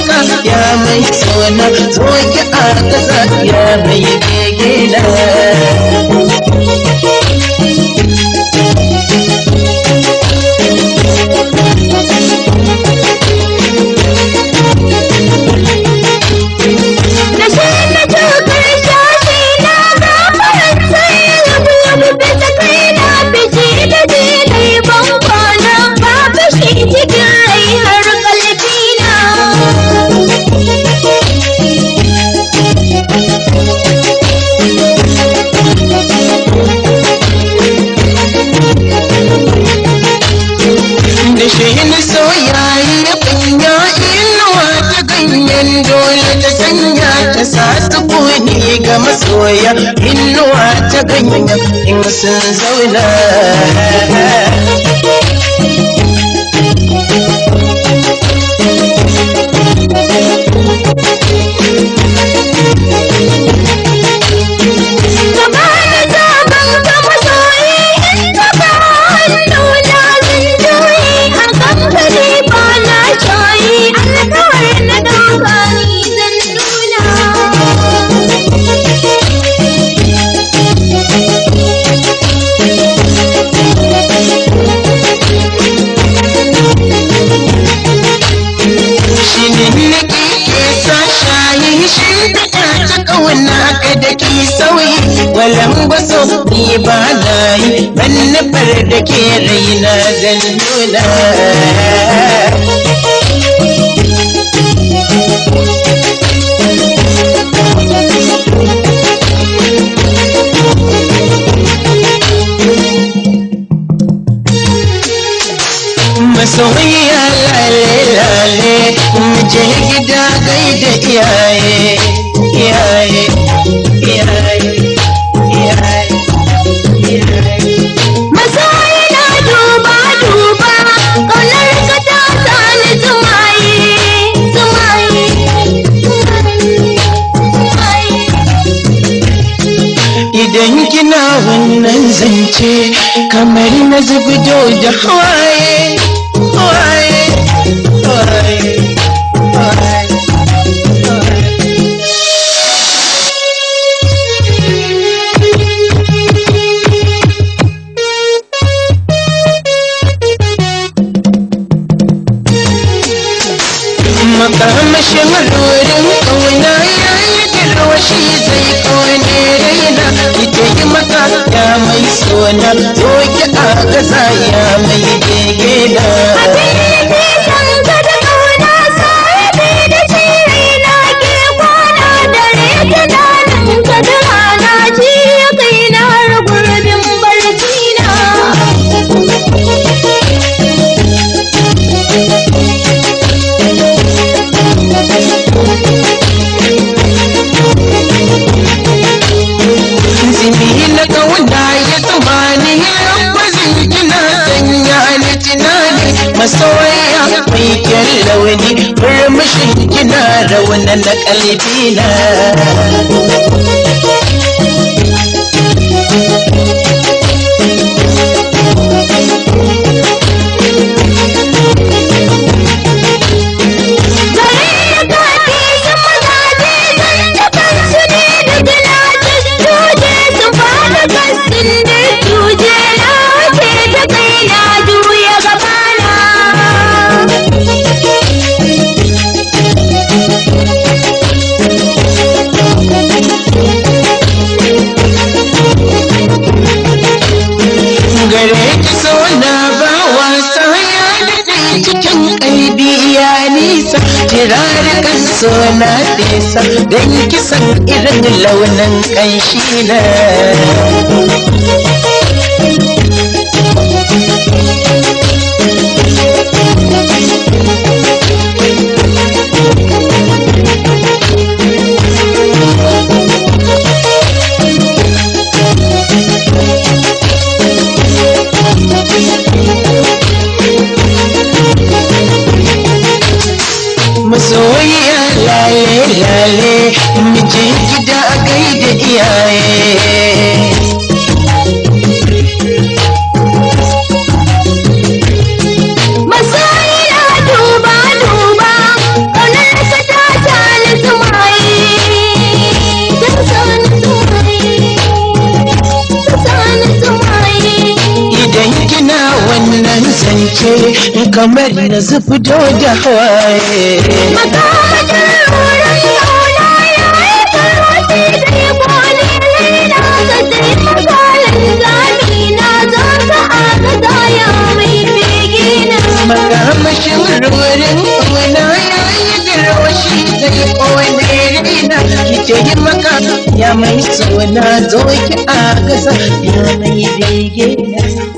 maka ya mai sona zo ki a kasa ya mai gegena. Masoya inuwa ta ganyen in sun zauna. Walan baso ni ba na yi ban nufar da ke raina zan nuna. Masoyiya lale lale mu je gida gaida iyaye iyaye iyaye. Idan kina wannan zance kamar na zubido da hawaye hawaye hawaye hawaye. Makamashin rurin ƙauna ya yi girwashi zai ƙone raina. Ita yi maka ya mai sona zo ki a gaza ya mai gegena. Masoya mai kyan launi murmushin kina rauna na kalbina. Tirarukan suna nesa don kisan irin launin ƙanshi na. Masoyiya lale lale mu je gida gaida iyaye. Masoyiya duba duba ƙaunarka kamar na zubdo da hawaye. Makamacin rurin kauna ya yi farauti da ya kone raina ka taimaka linzami na zo ka agaza ya mai begina. Makamashin rurin kauna ya yi garwashi da ya kone raina ki taimaka ya mai suna zo ki agaza ya mai begina.